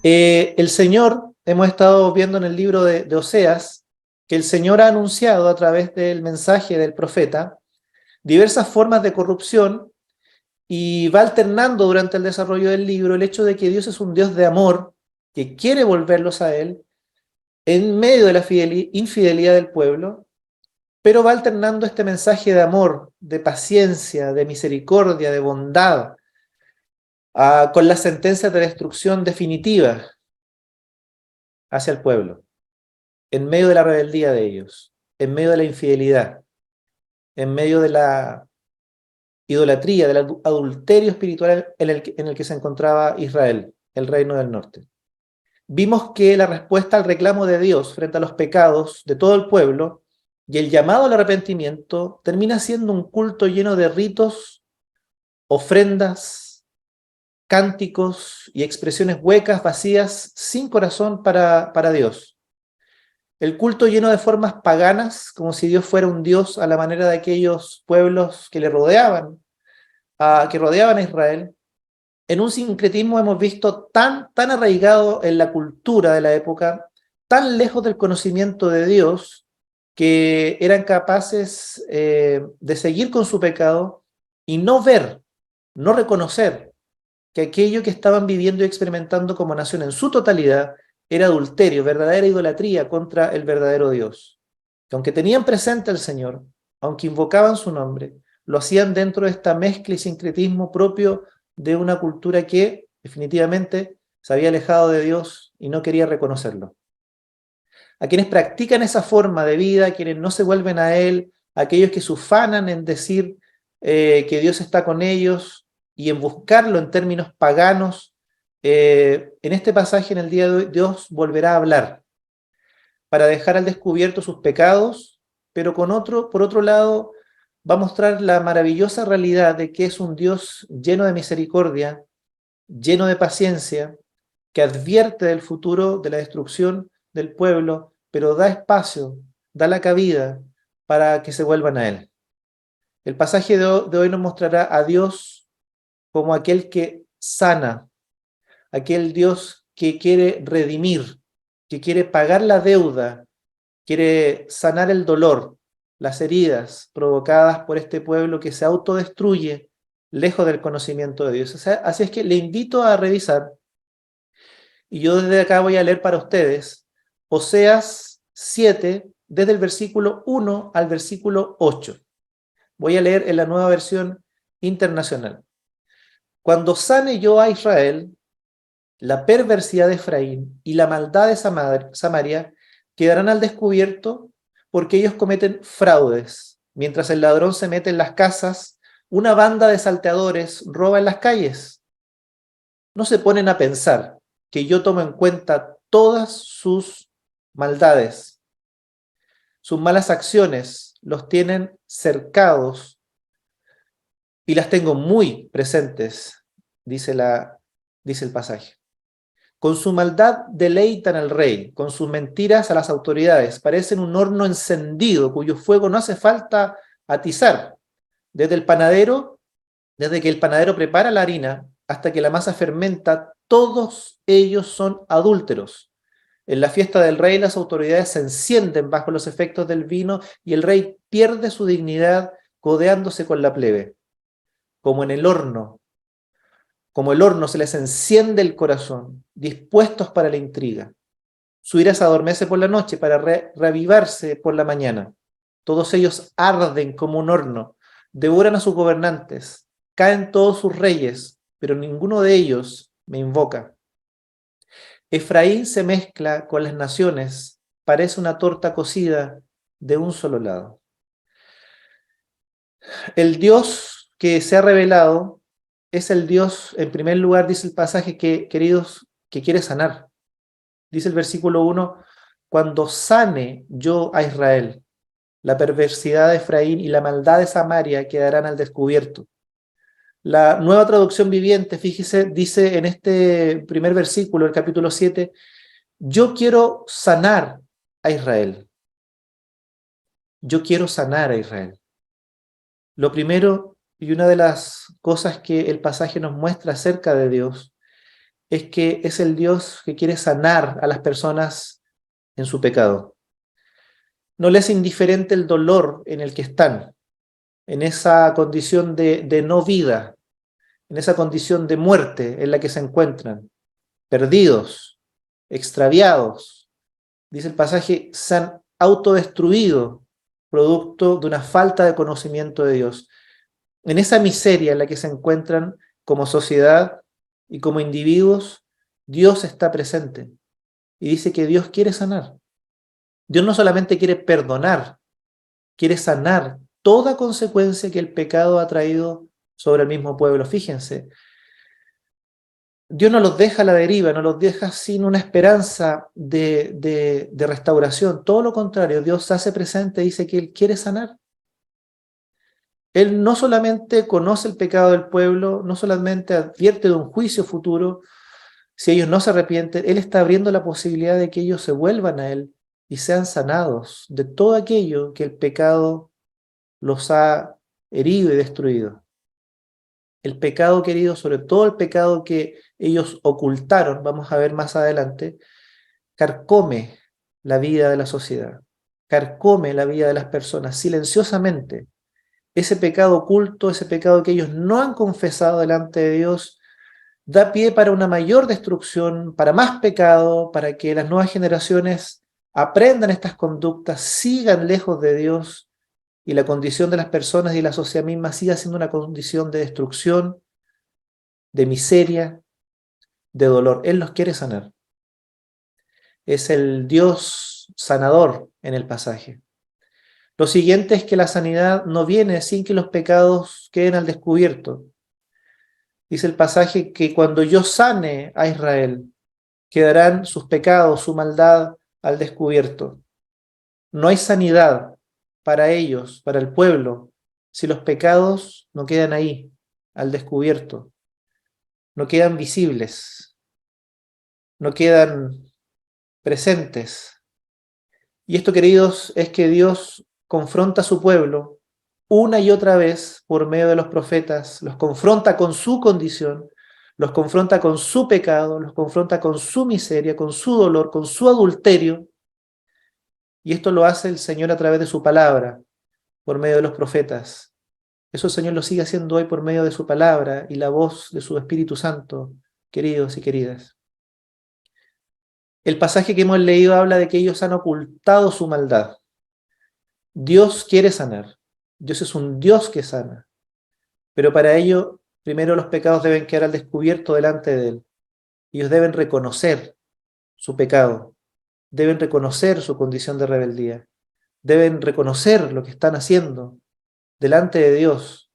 El Señor, hemos estado viendo en el libro de Oseas, que el Señor ha anunciado a través del mensaje del profeta diversas formas de corrupción y va alternando durante el desarrollo del libro el hecho de que Dios es un Dios de amor, que quiere volverlos a Él en medio de la infidelidad del pueblo, pero va alternando este mensaje de amor, de paciencia, de misericordia, de bondad, con las sentencias de destrucción definitiva hacia el pueblo, en medio de la rebeldía de ellos, en medio de la infidelidad, en medio de la idolatría, del adulterio espiritual en el que se encontraba Israel, el reino del norte. Vimos que la respuesta al reclamo de Dios frente a los pecados de todo el pueblo y el llamado al arrepentimiento termina siendo un culto lleno de ritos, ofrendas, cánticos y expresiones huecas, vacías, sin corazón para Dios. El culto lleno de formas paganas, como si Dios fuera un Dios a la manera de aquellos pueblos que le rodeaban, que rodeaban a Israel. En un sincretismo hemos visto tan arraigado en la cultura de la época, tan lejos del conocimiento de Dios, que eran capaces de seguir con su pecado y no ver, no reconocer que aquello que estaban viviendo y experimentando como nación en su totalidad era adulterio, verdadera idolatría contra el verdadero Dios. Que aunque tenían presente al Señor, aunque invocaban su nombre, lo hacían dentro de esta mezcla y sincretismo propio de una cultura que definitivamente se había alejado de Dios y no quería reconocerlo. A quienes practican esa forma de vida, a quienes no se vuelven a Él, a aquellos que se ufanan en decir que Dios está con ellos y en buscarlo en términos paganos, en este pasaje en el día de hoy Dios volverá a hablar para dejar al descubierto sus pecados, pero por otro lado va a mostrar la maravillosa realidad de que es un Dios lleno de misericordia, lleno de paciencia, que advierte del futuro, de la destrucción del pueblo, pero da espacio, da la cabida para que se vuelvan a Él. El pasaje de hoy nos mostrará a Dios como aquel que sana, aquel Dios que quiere redimir, que quiere pagar la deuda, quiere sanar el dolor, las heridas provocadas por este pueblo que se autodestruye lejos del conocimiento de Dios. O sea, así es que le invito a revisar, y yo desde acá voy a leer para ustedes, Oseas 7, desde el versículo 1 al versículo 8. Voy a leer en la Nueva Versión Internacional. Cuando sane yo a Israel, la perversidad de Efraín y la maldad de Samaria quedarán al descubierto porque ellos cometen fraudes. Mientras el ladrón se mete en las casas, una banda de salteadores roba en las calles. No se ponen a pensar que yo tomo en cuenta todas sus maldades. Sus malas acciones los tienen cercados y las tengo muy presentes, dice el pasaje. Con su maldad deleitan al rey, con sus mentiras a las autoridades. Parecen un horno encendido cuyo fuego no hace falta atizar. Desde que el panadero prepara la harina hasta que la masa fermenta, todos ellos son adúlteros. En la fiesta del rey las autoridades se encienden bajo los efectos del vino y el rey pierde su dignidad codeándose con la plebe. Como en el horno, como el horno se les enciende el corazón, dispuestos para la intriga. Su ira se adormece por la noche para reavivarse por la mañana. Todos ellos arden como un horno, devoran a sus gobernantes, caen todos sus reyes, pero ninguno de ellos me invoca. Efraín se mezcla con las naciones, parece una torta cocida de un solo lado. El Dios que se ha revelado es el Dios, en primer lugar, dice el pasaje, queridos, que quiere sanar. Dice el versículo 1, cuando sane yo a Israel, la perversidad de Efraín y la maldad de Samaria quedarán al descubierto. La Nueva Traducción Viviente, fíjese, dice en este primer versículo, el capítulo 7, yo quiero sanar a Israel. Yo quiero sanar a Israel. Lo primero Y una de las cosas que el pasaje nos muestra acerca de Dios es que es el Dios que quiere sanar a las personas en su pecado. No les es indiferente el dolor en el que están, en esa condición de no vida, en esa condición de muerte en la que se encuentran, perdidos, extraviados. Dice el pasaje, se han autodestruido producto de una falta de conocimiento de Dios. En esa miseria en la que se encuentran como sociedad y como individuos, Dios está presente y dice que Dios quiere sanar. Dios no solamente quiere perdonar, quiere sanar toda consecuencia que el pecado ha traído sobre el mismo pueblo. Fíjense, Dios no los deja a la deriva, no los deja sin una esperanza de restauración. Todo lo contrario, Dios se hace presente y dice que Él quiere sanar. Él no solamente conoce el pecado del pueblo, no solamente advierte de un juicio futuro, si ellos no se arrepienten, Él está abriendo la posibilidad de que ellos se vuelvan a Él y sean sanados de todo aquello que el pecado los ha herido y destruido. El pecado, querido, sobre todo el pecado que ellos ocultaron, vamos a ver más adelante, carcome la vida de la sociedad, carcome la vida de las personas silenciosamente. Ese pecado oculto, ese pecado que ellos no han confesado delante de Dios, da pie para una mayor destrucción, para más pecado, para que las nuevas generaciones aprendan estas conductas, sigan lejos de Dios y la condición de las personas y la sociedad misma siga siendo una condición de destrucción, de miseria, de dolor. Él los quiere sanar. Es el Dios sanador en el pasaje. Lo siguiente es que la sanidad no viene sin que los pecados queden al descubierto. Dice el pasaje que cuando yo sane a Israel, quedarán sus pecados, su maldad al descubierto. No hay sanidad para ellos, para el pueblo, si los pecados no quedan ahí, al descubierto, no quedan visibles, no quedan presentes. Y esto, queridos, es que Dios confronta a su pueblo una y otra vez por medio de los profetas, los confronta con su condición, los confronta con su pecado, los confronta con su miseria, con su dolor, con su adulterio. Y esto lo hace el Señor a través de su palabra, por medio de los profetas. Eso el Señor lo sigue haciendo hoy por medio de su palabra y la voz de su Espíritu Santo, queridos y queridas. El pasaje que hemos leído habla de que ellos han ocultado su maldad. Dios quiere sanar. Dios es un Dios que sana. Pero para ello, primero los pecados deben quedar al descubierto delante de Él. Ellos deben reconocer su pecado, deben reconocer su condición de rebeldía, deben reconocer lo que están haciendo delante de Dios,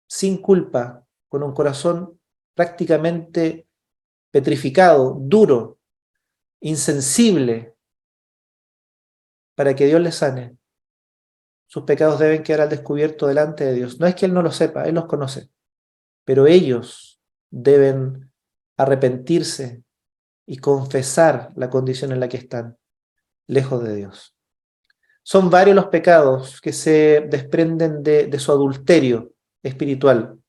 sin culpa, con un corazón prácticamente petrificado, duro, insensible, para que Dios les sane. Sus pecados deben quedar al descubierto delante de Dios. No es que Él no lo sepa, Él los conoce, pero ellos deben arrepentirse y confesar la condición en la que están, lejos de Dios. Son varios los pecados que se desprenden de su adulterio espiritual,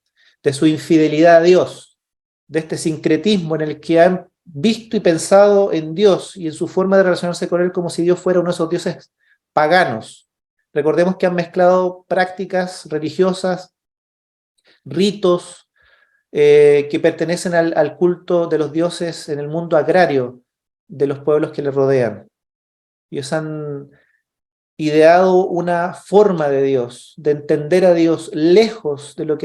de su infidelidad a Dios, de este sincretismo en el que han visto y pensado en Dios y en su forma de relacionarse con Él como si Dios fuera uno de esos dioses paganos. Recordemos que han mezclado prácticas religiosas, ritos que pertenecen al culto de los dioses en el mundo agrario de los pueblos que le rodean. Ellos han ideado una forma de Dios, de entender a Dios lejos de lo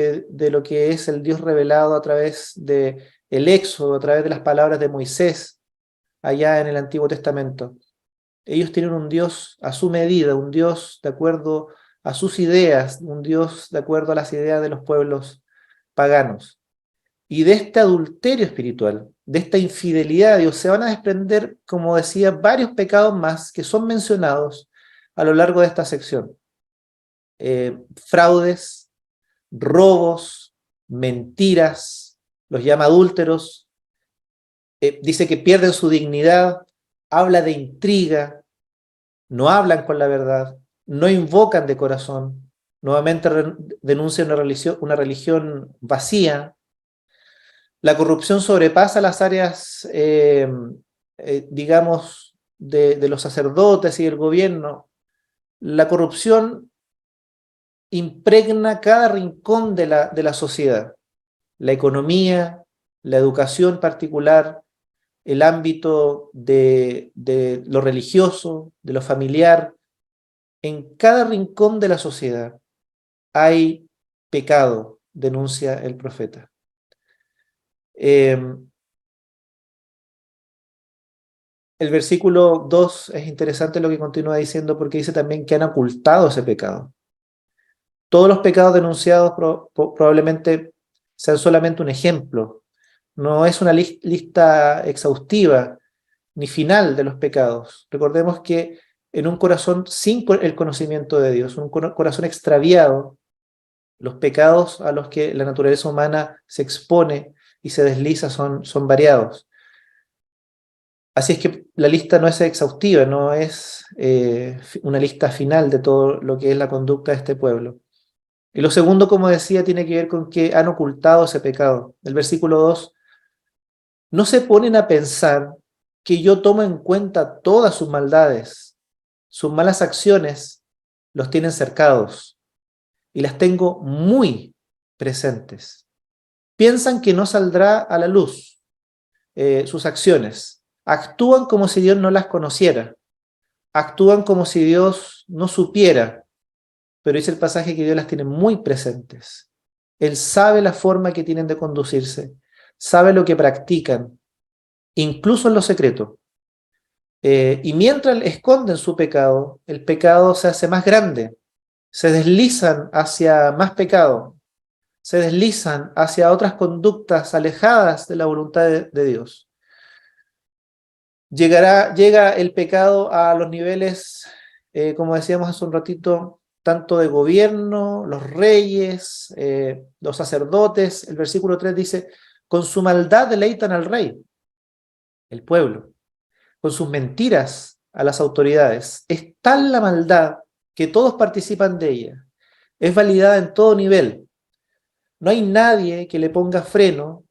que es el Dios revelado a través del Éxodo, a través de las palabras de Moisés, allá en el Antiguo Testamento. Ellos tienen un Dios a su medida, un Dios de acuerdo a sus ideas, un Dios de acuerdo a las ideas de los pueblos paganos. Y de este adulterio espiritual, de esta infidelidad a Dios, se van a desprender, como decía, varios pecados más que son mencionados a lo largo de esta sección. Fraudes, robos, mentiras, los llama adúlteros, dice que pierden su dignidad, habla de intriga, no hablan con la verdad, no invocan de corazón, Nuevamente denuncia una religión vacía. La corrupción sobrepasa las áreas, digamos, de los sacerdotes y del gobierno. La corrupción impregna cada rincón de la sociedad, la economía, la educación particular, el ámbito de lo religioso, de lo familiar. En cada rincón de la sociedad hay pecado, denuncia el profeta. El versículo 2 es interesante lo que continúa diciendo porque dice también que han ocultado ese pecado. Todos los pecados denunciados probablemente sean solamente un ejemplo. No es una lista exhaustiva ni final de los pecados. Recordemos que en un corazón sin el conocimiento de Dios, un corazón extraviado, los pecados a los que la naturaleza humana se expone y se desliza son variados. Así es que la lista no es exhaustiva, no es una lista final de todo lo que es la conducta de este pueblo. Y lo segundo, como decía, tiene que ver con que han ocultado ese pecado. El versículo 2, no se ponen a pensar que yo tomo en cuenta todas sus maldades, sus malas acciones los tienen cercados y las tengo muy presentes. Piensan que no saldrá a la luz sus acciones. Actúan como si Dios no las conociera. Actúan como si Dios no supiera. Pero dice el pasaje que Dios las tiene muy presentes. Él sabe la forma que tienen de conducirse, sabe lo que practican, incluso en lo secreto. Y mientras esconden su pecado, el pecado se hace más grande, se deslizan hacia más pecado, se deslizan hacia otras conductas alejadas de la voluntad de Dios. Llega el pecado a los niveles, como decíamos hace un ratito, tanto de gobierno, los reyes, los sacerdotes. El versículo 3 dice, con su maldad deleitan al rey, el pueblo, con sus mentiras a las autoridades. Es tal la maldad que todos participan de ella. Es validada en todo nivel. No hay nadie que le ponga freno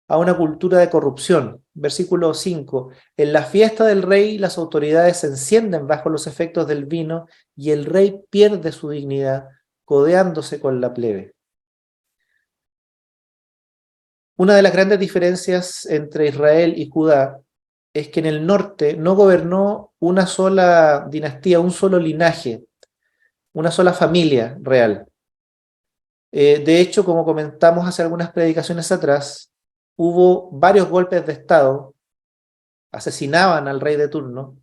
a una cultura de corrupción. Versículo 5. En la fiesta del rey las autoridades se encienden bajo los efectos del vino y el rey pierde su dignidad codeándose con la plebe. Una de las grandes diferencias entre Israel y Judá es que en el norte no gobernó una sola dinastía, un solo linaje, una sola familia real. De hecho, como comentamos hace algunas predicaciones atrás, hubo varios golpes de Estado, asesinaban al rey de turno,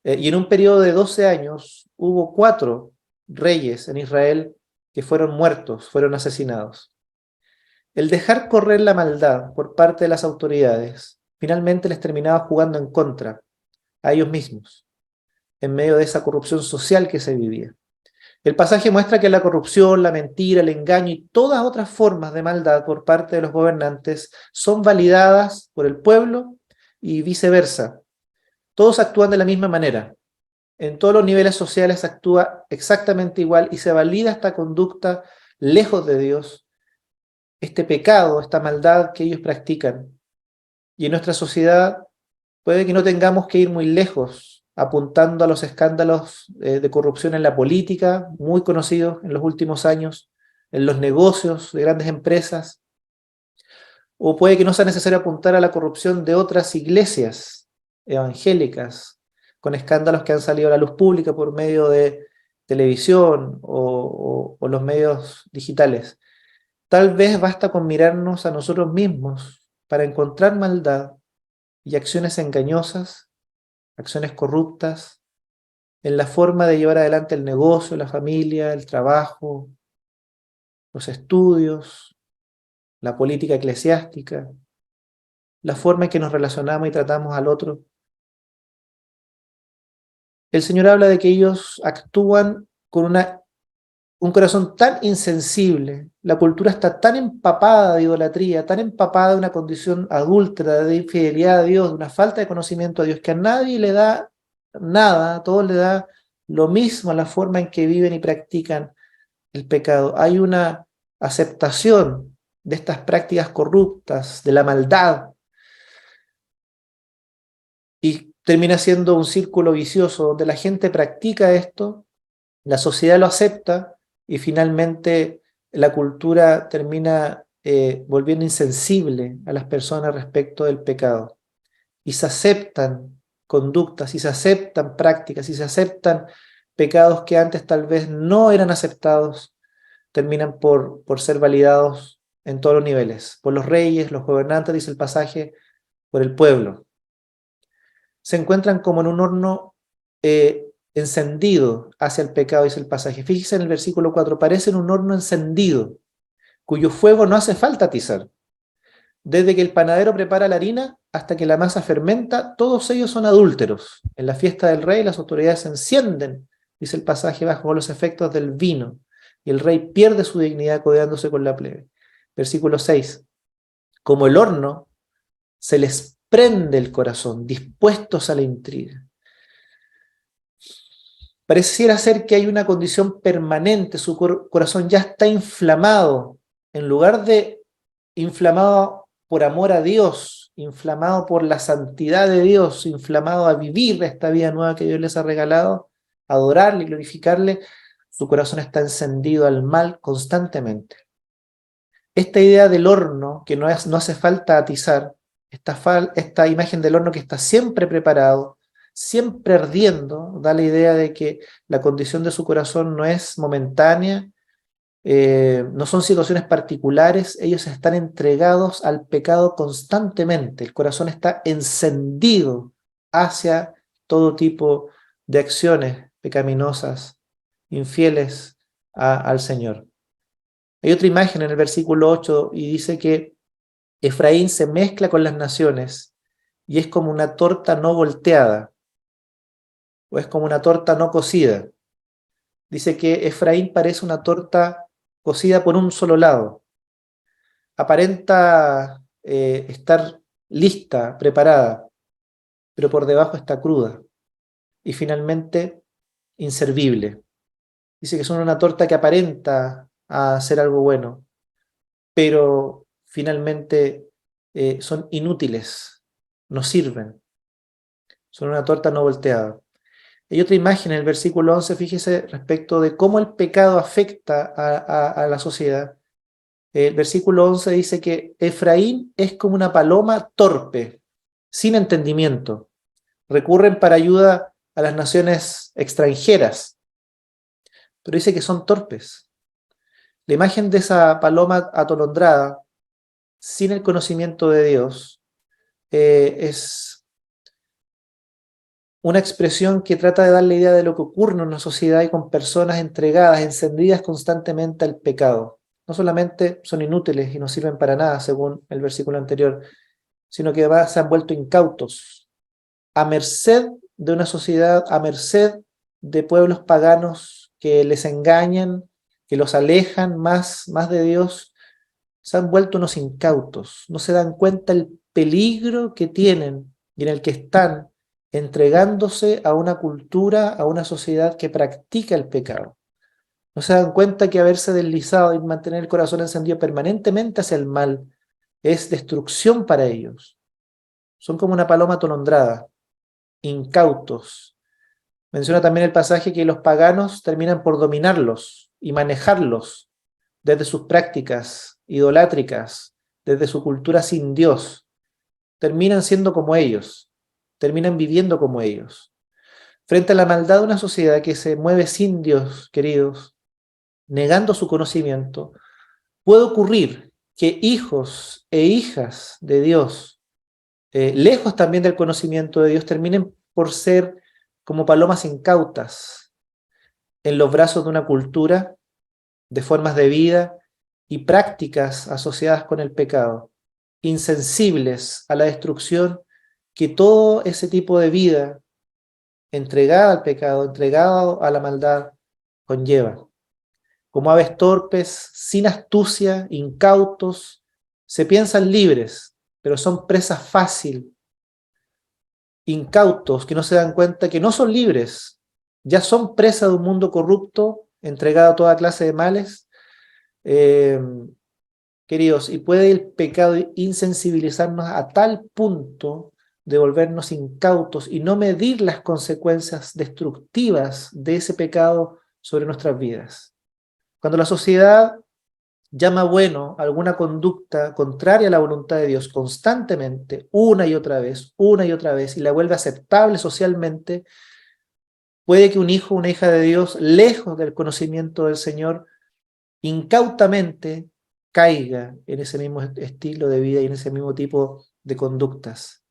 y en un periodo de 12 años hubo 4 reyes en Israel que fueron muertos, fueron asesinados. El dejar correr la maldad por parte de las autoridades finalmente les terminaba jugando en contra a ellos mismos, en medio de esa corrupción social que se vivía. El pasaje muestra que la corrupción, la mentira, el engaño y todas otras formas de maldad por parte de los gobernantes son validadas por el pueblo y viceversa. Todos actúan de la misma manera. En todos los niveles sociales actúa exactamente igual y se valida esta conducta lejos de Dios, este pecado, esta maldad que ellos practican. Y en nuestra sociedad puede que no tengamos que ir muy lejos, apuntando a los escándalos de corrupción en la política, muy conocidos en los últimos años, en los negocios de grandes empresas, o puede que no sea necesario apuntar a la corrupción de otras iglesias evangélicas, con escándalos que han salido a la luz pública por medio de televisión o los medios digitales. Tal vez basta con mirarnos a nosotros mismos para encontrar maldad y acciones engañosas, acciones corruptas, en la forma de llevar adelante el negocio, la familia, el trabajo, los estudios, la política eclesiástica, la forma en que nos relacionamos y tratamos al otro. El Señor habla de que ellos actúan con un corazón tan insensible, la cultura está tan empapada de idolatría, tan empapada de una condición adúltera, de infidelidad a Dios, de una falta de conocimiento a Dios, que a nadie le da nada, a todos le da lo mismo, la forma en que viven y practican el pecado, hay una aceptación de estas prácticas corruptas, de la maldad, y termina siendo un círculo vicioso donde la gente practica esto, la sociedad lo acepta y finalmente la cultura termina volviendo insensible a las personas respecto del pecado. Y se aceptan conductas, y se aceptan prácticas, y se aceptan pecados que antes tal vez no eran aceptados, terminan por ser validados en todos los niveles, por los reyes, los gobernantes, dice el pasaje, por el pueblo. Se encuentran como en un horno encendido hacia el pecado, dice el pasaje. Fíjese en el versículo 4, parecen un horno encendido, cuyo fuego no hace falta atizar. Desde que el panadero prepara la harina hasta que la masa fermenta, todos ellos son adúlteros. En la fiesta del rey las autoridades se encienden, dice el pasaje, bajo los efectos del vino, y el rey pierde su dignidad codeándose con la plebe. Versículo 6. Como el horno, se les prende el corazón, dispuestos a la intriga. Pareciera ser que hay una condición permanente, su corazón ya está inflamado, en lugar de inflamado por amor a Dios, inflamado por la santidad de Dios, inflamado a vivir esta vida nueva que Dios les ha regalado, adorarle y glorificarle, su corazón está encendido al mal constantemente. Esta idea del horno, que no hace falta atizar, esta imagen del horno que está siempre preparado, siempre ardiendo, da la idea de que la condición de su corazón no es momentánea, no son situaciones particulares, ellos están entregados al pecado constantemente, el corazón está encendido hacia todo tipo de acciones pecaminosas, infieles al Señor. Hay otra imagen en el versículo 8 y dice que Efraín se mezcla con las naciones y es como una torta no volteada o es como una torta no cocida. Dice que Efraín parece una torta cocida por un solo lado. Aparenta estar lista, preparada, pero por debajo está cruda y finalmente inservible. Dice que son una torta que aparenta hacer algo bueno, pero finalmente son inútiles, no sirven, son una torta no volteada. Hay otra imagen en el versículo 11, fíjese, respecto de cómo el pecado afecta a la sociedad. El versículo 11 dice que Efraín es como una paloma torpe, sin entendimiento. Recurren para ayuda a las naciones extranjeras, pero dice que son torpes. La imagen de esa paloma atolondrada, sin el conocimiento de Dios, es una expresión que trata de dar la idea de lo que ocurre en una sociedad y con personas entregadas, encendidas constantemente al pecado. No solamente son inútiles y no sirven para nada, según el versículo anterior, sino que además se han vuelto incautos, a merced de una sociedad, a merced de pueblos paganos que les engañan, que los alejan más de Dios. Se han vuelto unos incautos, no se dan cuenta el peligro que tienen y en el que están entregándose a una cultura, a una sociedad que practica el pecado. No se dan cuenta que haberse deslizado y mantener el corazón encendido permanentemente hacia el mal es destrucción para ellos. Son como una paloma atolondrada, incautos. Menciona también el pasaje que los paganos terminan por dominarlos y manejarlos desde sus prácticas idolátricas, desde su cultura sin Dios. Terminan siendo como ellos, terminan viviendo como ellos. Frente a la maldad de una sociedad que se mueve sin Dios, queridos, negando su conocimiento, puede ocurrir que hijos e hijas de Dios, lejos también del conocimiento de Dios, terminen por ser como palomas incautas en los brazos de una cultura, de formas de vida y prácticas asociadas con el pecado, insensibles a la destrucción que todo ese tipo de vida entregada al pecado, entregada a la maldad, conlleva. Como aves torpes, sin astucia, incautos, se piensan libres, pero son presa fácil, incautos que no se dan cuenta que no son libres, ya son presa de un mundo corrupto entregado a toda clase de males. Eh, Queridos, y puede el pecado insensibilizarnos a tal punto de volvernos incautos y no medir las consecuencias destructivas de ese pecado sobre nuestras vidas. Cuando la sociedad llama bueno alguna conducta contraria a la voluntad de Dios constantemente, una y otra vez, y la vuelve aceptable socialmente, puede que un hijo o una hija de Dios, lejos del conocimiento del Señor, incautamente caiga en ese mismo estilo de vida y en ese mismo tipo de conductas.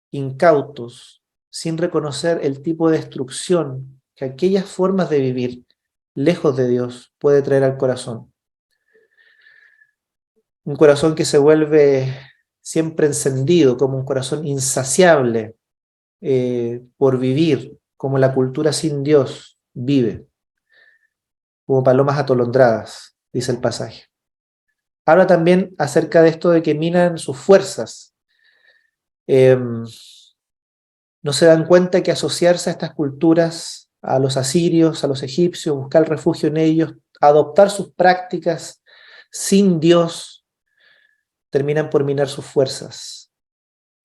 Incautos, sin reconocer el tipo de destrucción que aquellas formas de vivir lejos de Dios puede traer al corazón. Un corazón que se vuelve siempre encendido, como un corazón insaciable por vivir, como la cultura sin Dios vive, como palomas atolondradas, dice el pasaje. Habla también acerca de esto de que minan sus fuerzas. No se dan cuenta que asociarse a estas culturas, a los asirios, a los egipcios, buscar refugio en ellos, adoptar sus prácticas sin Dios, terminan por minar sus fuerzas.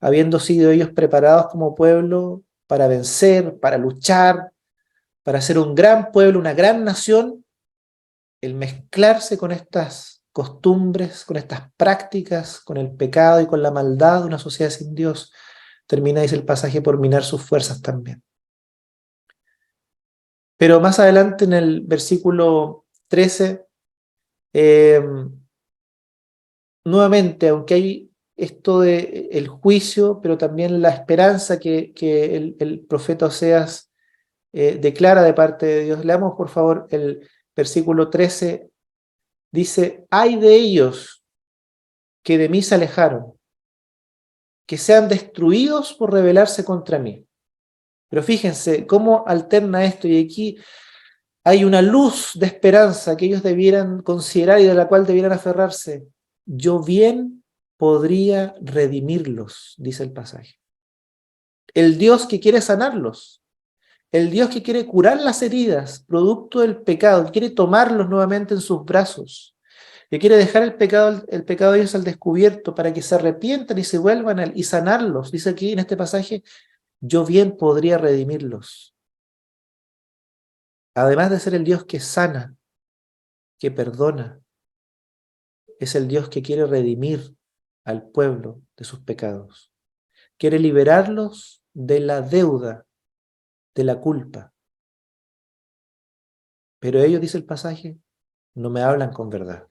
Habiendo sido ellos preparados como pueblo para vencer, para luchar, para ser un gran pueblo, una gran nación, el mezclarse con estas costumbres, con estas prácticas, con el pecado y con la maldad de una sociedad sin Dios, termina, dice el pasaje, por minar sus fuerzas también. Pero más adelante en el versículo 13, nuevamente, aunque hay esto de el juicio, pero también la esperanza que el profeta Oseas declara de parte de Dios. Leamos por favor el versículo 13, dice: ay de ellos que de mí se alejaron, que sean destruidos por rebelarse contra mí. Pero fíjense cómo alterna esto, y aquí hay una luz de esperanza que ellos debieran considerar y de la cual debieran aferrarse. Yo bien podría redimirlos, dice el pasaje. El Dios que quiere sanarlos, el Dios que quiere curar las heridas producto del pecado, que quiere tomarlos nuevamente en sus brazos, que quiere dejar el pecado de ellos al descubierto para que se arrepientan y se vuelvan y sanarlos. Dice aquí en este pasaje, yo bien podría redimirlos. Además de ser el Dios que sana, que perdona, es el Dios que quiere redimir al pueblo de sus pecados. Quiere liberarlos de la deuda, de la culpa. Pero ellos, dice el pasaje, no me hablan con verdad.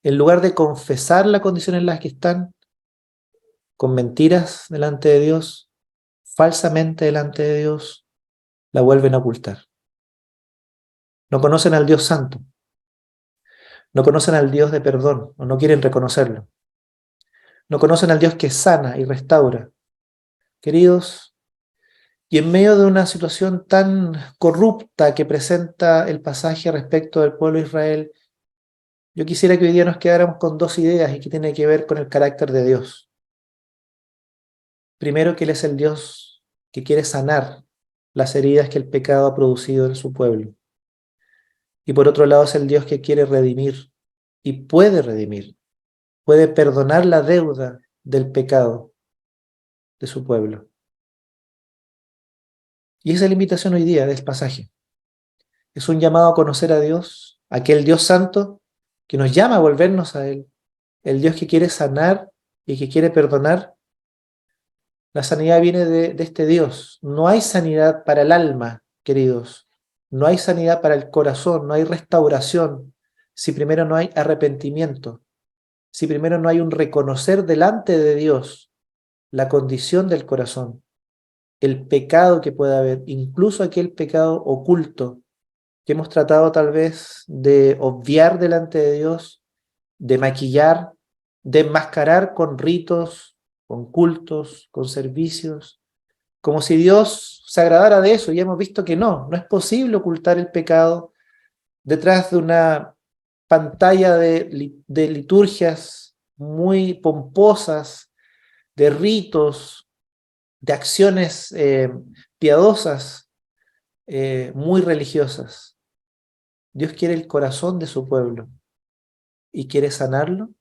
En lugar de confesar la condición en la que están, con mentiras delante de Dios, falsamente delante de Dios, la vuelven a ocultar. No conocen al Dios santo, no conocen al Dios de perdón, o no quieren reconocerlo. No conocen al Dios que sana y restaura. Queridos, y en medio de una situación tan corrupta que presenta el pasaje respecto del pueblo de Israel, yo quisiera que hoy día nos quedáramos con dos ideas y que tiene que ver con el carácter de Dios. Primero, que Él es el Dios que quiere sanar las heridas que el pecado ha producido en su pueblo. Y por otro lado, es el Dios que quiere redimir y puede perdonar la deuda del pecado de su pueblo. Y esa es la invitación hoy día del pasaje. Es un llamado a conocer a Dios, aquel Dios santo que nos llama a volvernos a Él, el Dios que quiere sanar y que quiere perdonar. La sanidad viene de este Dios. No hay sanidad para el alma, queridos. No hay sanidad para el corazón, no hay restauración si primero no hay arrepentimiento, si primero no hay un reconocer delante de Dios la condición del corazón, el pecado que puede haber, incluso aquel pecado oculto que hemos tratado tal vez de obviar delante de Dios, de maquillar, de enmascarar con ritos, con cultos, con servicios, como si Dios se agradara de eso. Y hemos visto que no es posible ocultar el pecado detrás de una pantalla de liturgias muy pomposas, de ritos, de acciones piadosas, muy religiosas. Dios quiere el corazón de su pueblo y quiere sanarlo,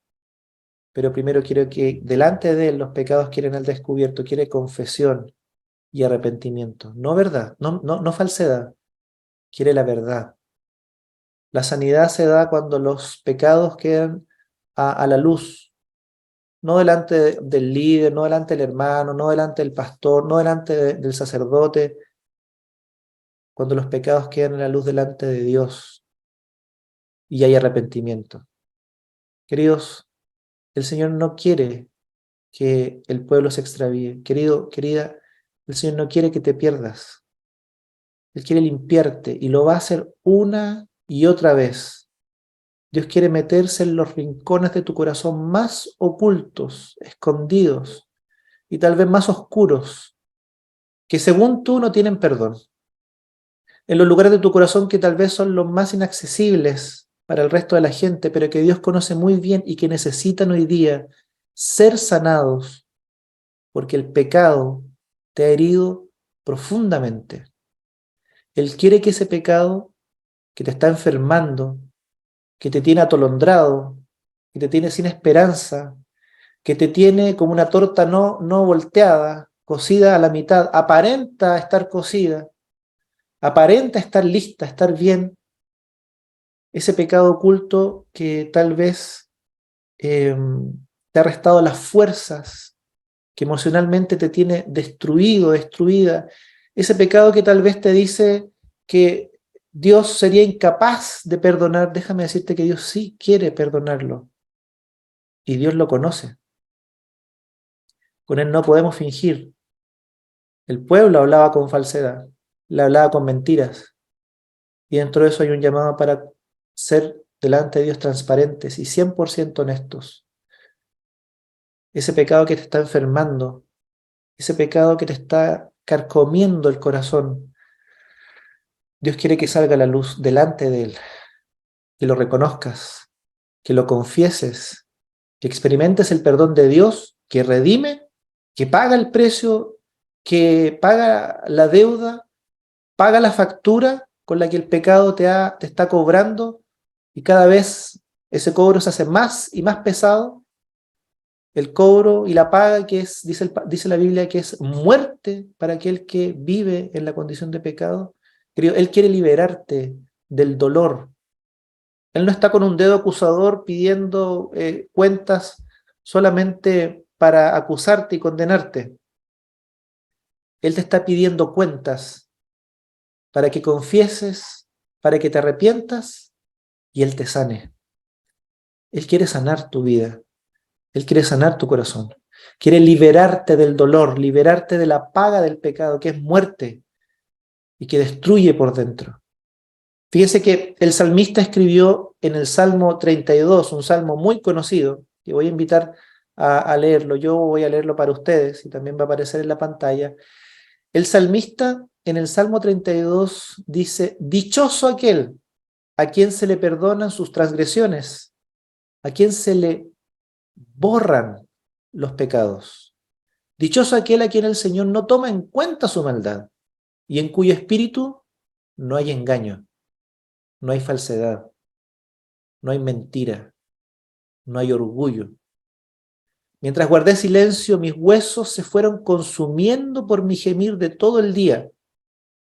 pero primero quiere que delante de él los pecados quieren al descubierto, quiere confesión y arrepentimiento. No verdad, no falsedad, quiere la verdad. La sanidad se da cuando los pecados quedan a la luz, no delante del líder, no delante del hermano, no delante del pastor, no delante del sacerdote, cuando los pecados quedan a la luz delante de Dios y hay arrepentimiento. Queridos, el Señor no quiere que el pueblo se extravíe. Querido, querida, el Señor no quiere que te pierdas. Él quiere limpiarte y lo va a hacer una y otra vez. Dios quiere meterse en los rincones de tu corazón más ocultos, escondidos y tal vez más oscuros, que según tú no tienen perdón. En los lugares de tu corazón que tal vez son los más inaccesibles para el resto de la gente, pero que Dios conoce muy bien y que necesitan hoy día ser sanados, porque el pecado te ha herido profundamente. Él quiere que ese pecado que te está enfermando, que te tiene atolondrado, que te tiene sin esperanza, que te tiene como una torta no volteada, cocida a la mitad, aparenta estar cocida, aparenta estar lista, estar bien, ese pecado oculto que tal vez te ha restado las fuerzas, que emocionalmente te tiene destruido, destruida, ese pecado que tal vez te dice que Dios sería incapaz de perdonar, déjame decirte que Dios sí quiere perdonarlo y Dios lo conoce. Con Él no podemos fingir. El pueblo hablaba con falsedad, le hablaba con mentiras y dentro de eso hay un llamado para ser delante de Dios transparentes y 100% honestos. Ese pecado que te está enfermando, ese pecado que te está carcomiendo el corazón, Dios quiere que salga a la luz delante de Él, que lo reconozcas, que lo confieses, que experimentes el perdón de Dios, que redime, que paga el precio, que paga la deuda, paga la factura con la que el pecado te está cobrando y cada vez ese cobro se hace más y más pesado. El cobro y la paga que es, dice la Biblia, que es muerte para aquel que vive en la condición de pecado. Querido, Él quiere liberarte del dolor. Él no está con un dedo acusador pidiendo cuentas solamente para acusarte y condenarte. Él te está pidiendo cuentas para que confieses, para que te arrepientas y Él te sane. Él quiere sanar tu vida. Él quiere sanar tu corazón. Quiere liberarte del dolor, liberarte de la paga del pecado, que es muerte y que destruye por dentro. Fíjese que el salmista escribió en el Salmo 32, un salmo muy conocido, que voy a invitar a leerlo. Yo voy a leerlo para ustedes y también va a aparecer en la pantalla. El salmista en el Salmo 32 dice: dichoso aquel a quien se le perdonan sus transgresiones, a quien se le borran los pecados. Dichoso aquel a quien el Señor no toma en cuenta su maldad y en cuyo espíritu no hay engaño, no hay falsedad, no hay mentira, no hay orgullo. Mientras guardé silencio, mis huesos se fueron consumiendo por mi gemir de todo el día.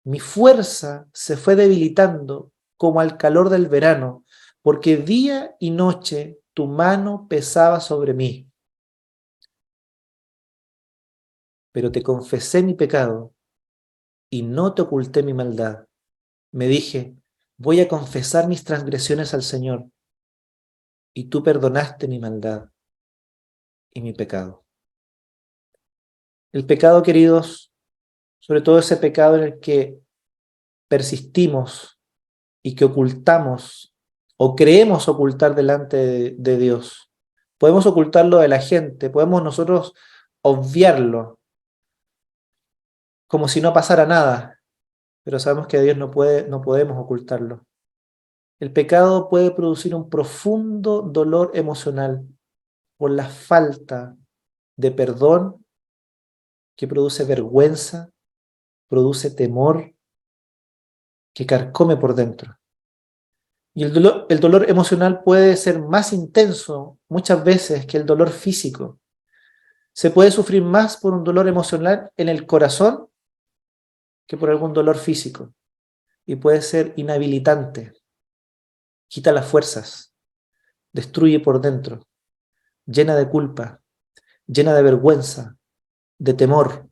Mi fuerza se fue debilitando como al calor del verano, porque día y noche tu mano pesaba sobre mí. Pero te confesé mi pecado y no te oculté mi maldad. Me dije: voy a confesar mis transgresiones al Señor, y tú perdonaste mi maldad y mi pecado. El pecado, queridos, sobre todo ese pecado en el que persistimos y que ocultamos o creemos ocultar delante de Dios. Podemos ocultarlo de la gente, podemos nosotros obviarlo como si no pasara nada, pero sabemos que a Dios no podemos ocultarlo. El pecado puede producir un profundo dolor emocional por la falta de perdón que produce vergüenza, produce temor, que carcome por dentro. Y el dolor emocional puede ser más intenso muchas veces que el dolor físico. Se puede sufrir más por un dolor emocional en el corazón que por algún dolor físico. Y puede ser inhabilitante, quita las fuerzas, destruye por dentro, llena de culpa, llena de vergüenza, de temor.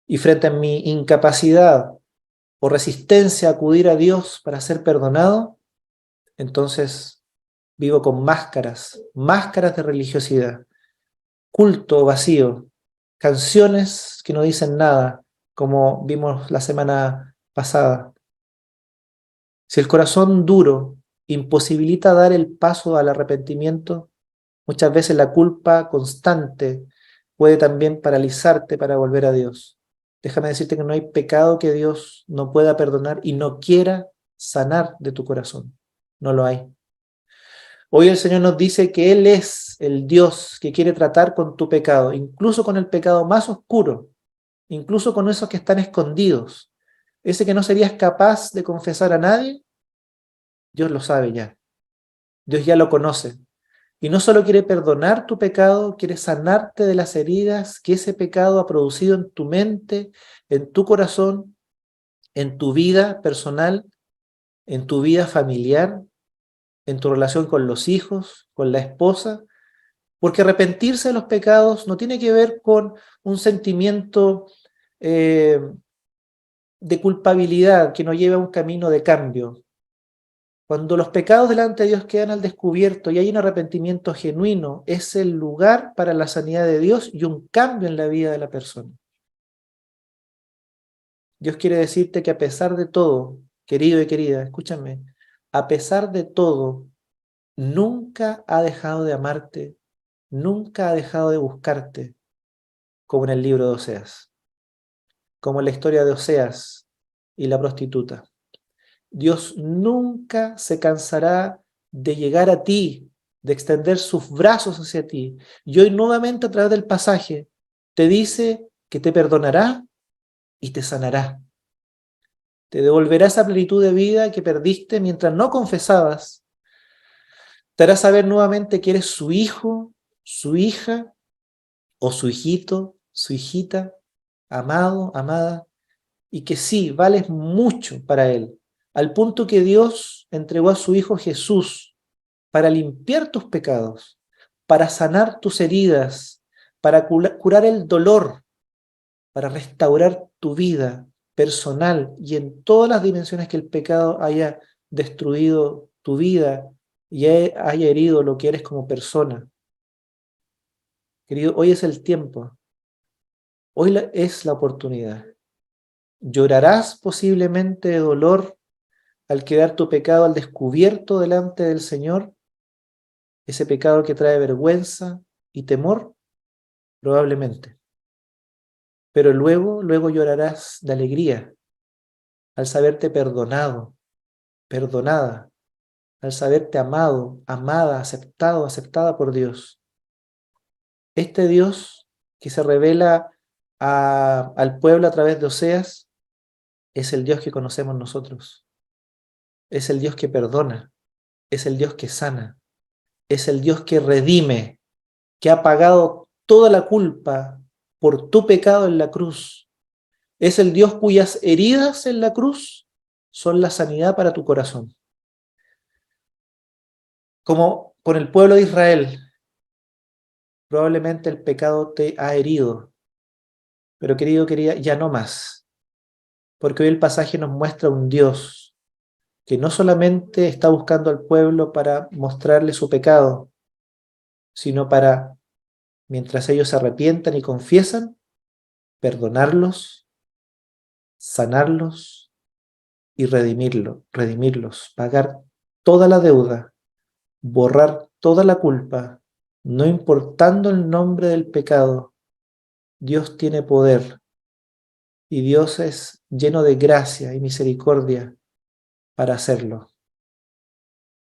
Y frente a mi incapacidad o resistencia a acudir a Dios para ser perdonado, entonces vivo con máscaras, máscaras de religiosidad, culto vacío, canciones que no dicen nada, como vimos la semana pasada. Si el corazón duro imposibilita dar el paso al arrepentimiento, muchas veces la culpa constante puede también paralizarte para volver a Dios. Déjame decirte que no hay pecado que Dios no pueda perdonar y no quiera sanar de tu corazón. No lo hay. Hoy el Señor nos dice que Él es el Dios que quiere tratar con tu pecado, incluso con el pecado más oscuro, incluso con esos que están escondidos. Ese que no serías capaz de confesar a nadie, Dios lo sabe ya. Dios ya lo conoce. Y no solo quiere perdonar tu pecado, quiere sanarte de las heridas que ese pecado ha producido en tu mente, en tu corazón, en tu vida personal, en tu vida familiar, en tu relación con los hijos, con la esposa. Porque arrepentirse de los pecados no tiene que ver con un sentimiento eh, de culpabilidad que nos lleva a un camino de cambio. Cuando los pecados delante de Dios quedan al descubierto y hay un arrepentimiento genuino, es el lugar para la sanidad de Dios y un cambio en la vida de la persona. Dios quiere decirte que a pesar de todo, querido y querida, escúchame, a pesar de todo, nunca ha dejado de amarte, nunca ha dejado de buscarte, como en el libro de Oseas, como en la historia de Oseas y la prostituta. Dios nunca se cansará de llegar a ti, de extender sus brazos hacia ti. Y hoy nuevamente a través del pasaje te dice que te perdonará y te sanará. Te devolverá esa plenitud de vida que perdiste mientras no confesabas. Te hará saber nuevamente que eres su hijo, su hija o su hijito, su hijita, amado, amada, y que sí, vales mucho para Él, al punto que Dios entregó a su Hijo Jesús para limpiar tus pecados, para sanar tus heridas, para curar el dolor, para restaurar tu vida personal y en todas las dimensiones que el pecado haya destruido tu vida y haya herido lo que eres como persona. Querido, hoy es el tiempo, hoy es la oportunidad. Llorarás posiblemente de dolor al quedar tu pecado al descubierto delante del Señor, ese pecado que trae vergüenza y temor, probablemente. Pero luego llorarás de alegría al saberte perdonado, perdonada, al saberte amado, amada, aceptado, aceptada por Dios. Este Dios que se revela al pueblo a través de Oseas es el Dios que conocemos nosotros. Es el Dios que perdona, es el Dios que sana, es el Dios que redime, que ha pagado toda la culpa por tu pecado en la cruz. Es el Dios cuyas heridas en la cruz son la sanidad para tu corazón. Como con el pueblo de Israel, probablemente el pecado te ha herido, pero querido, querida, ya no más, porque hoy el pasaje nos muestra un Dios que no solamente está buscando al pueblo para mostrarle su pecado, sino para, mientras ellos se arrepientan y confiesan, perdonarlos, sanarlos y redimirlos, pagar toda la deuda, borrar toda la culpa, no importando el nombre del pecado. Dios tiene poder y Dios es lleno de gracia y misericordia para hacerlo.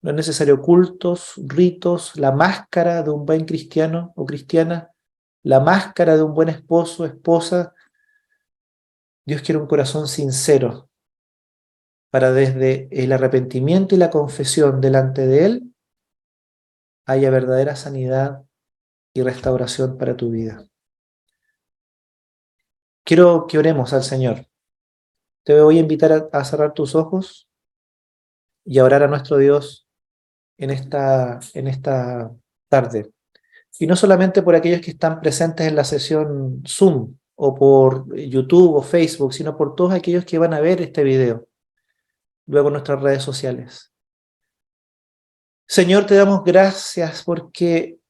No es necesario cultos, ritos, la máscara de un buen cristiano o cristiana, la máscara de un buen esposo, esposa. Dios quiere un corazón sincero, para desde el arrepentimiento y la confesión delante de Él haya verdadera sanidad y restauración para tu vida. Quiero que oremos al Señor. Te voy a invitar a cerrar tus ojos y a orar a nuestro Dios en esta tarde. Y no solamente por aquellos que están presentes en la sesión Zoom o por YouTube o Facebook, sino por todos aquellos que van a ver este video luego en nuestras redes sociales. Señor, te damos gracias porque,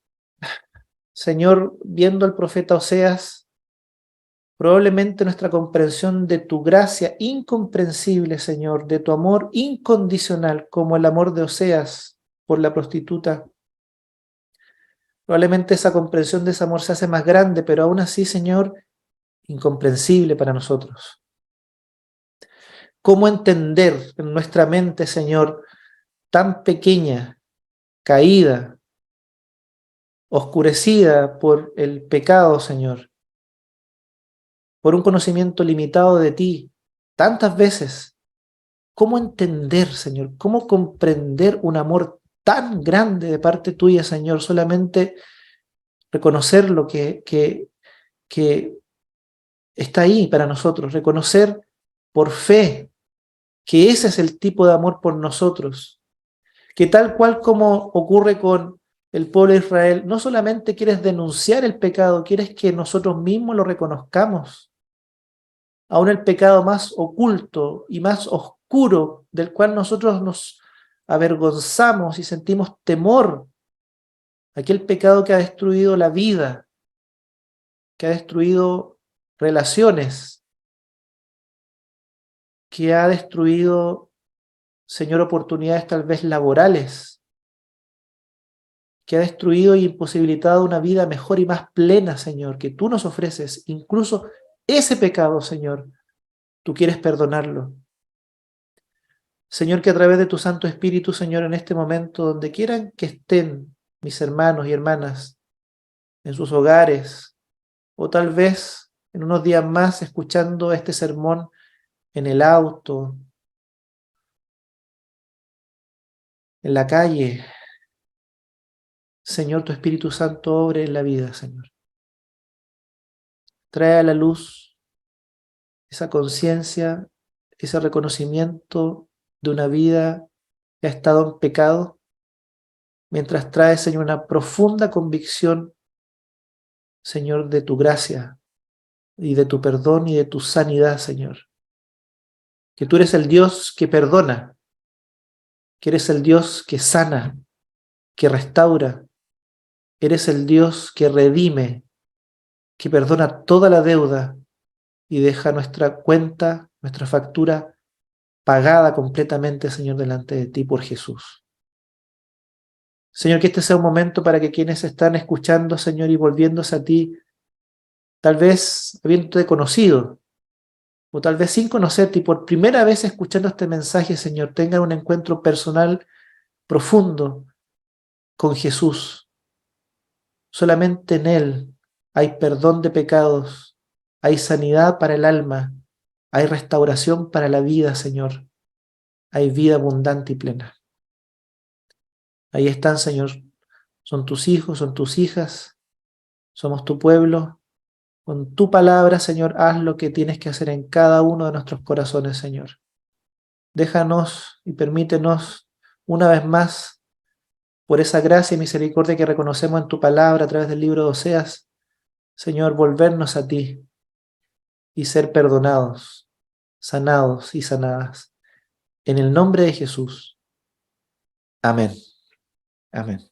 Señor, viendo al profeta Oseas, probablemente nuestra comprensión de tu gracia incomprensible, Señor, de tu amor incondicional, como el amor de Oseas por la prostituta, probablemente esa comprensión de ese amor se hace más grande, pero aún así, Señor, incomprensible para nosotros. ¿Cómo entender en nuestra mente, Señor, tan pequeña, caída, oscurecida por el pecado, Señor, por un conocimiento limitado de ti, tantas veces? ¿Cómo entender, Señor? ¿Cómo comprender un amor tan grande de parte tuya, Señor? Solamente reconocer lo que está ahí para nosotros, reconocer por fe que ese es el tipo de amor por nosotros, que tal cual como ocurre con el pueblo de Israel, no solamente quieres denunciar el pecado, quieres que nosotros mismos lo reconozcamos, aún el pecado más oculto y más oscuro, del cual nosotros nos avergonzamos y sentimos temor, aquel pecado que ha destruido la vida, que ha destruido relaciones, que ha destruido, Señor, oportunidades tal vez laborales, que ha destruido y imposibilitado una vida mejor y más plena, Señor, que tú nos ofreces. Incluso ese pecado, Señor, tú quieres perdonarlo. Señor, que a través de tu Santo Espíritu, Señor, en este momento, donde quieran que estén mis hermanos y hermanas, en sus hogares, o tal vez en unos días más escuchando este sermón en el auto, en la calle, Señor, tu Espíritu Santo obre en la vida, Señor. Trae a la luz esa conciencia, ese reconocimiento de una vida que ha estado en pecado, mientras trae, Señor, una profunda convicción, Señor, de tu gracia y de tu perdón y de tu sanidad, Señor. Que tú eres el Dios que perdona, que eres el Dios que sana, que restaura, eres el Dios que redime, que perdona toda la deuda y deja nuestra cuenta, nuestra factura pagada completamente, Señor, delante de ti por Jesús. Señor, que este sea un momento para que quienes están escuchando, Señor, y volviéndose a ti, tal vez habiéndote conocido, o tal vez sin conocerte, y por primera vez escuchando este mensaje, Señor, tengan un encuentro personal profundo con Jesús. Solamente en Él hay perdón de pecados, hay sanidad para el alma, hay restauración para la vida, Señor. Hay vida abundante y plena. Ahí están, Señor. Son tus hijos, son tus hijas, somos tu pueblo. Con tu palabra, Señor, haz lo que tienes que hacer en cada uno de nuestros corazones, Señor. Déjanos y permítenos una vez más, por esa gracia y misericordia que reconocemos en tu palabra a través del libro de Oseas, Señor, volvernos a ti y ser perdonados, sanados y sanadas. En el nombre de Jesús. Amén. Amén.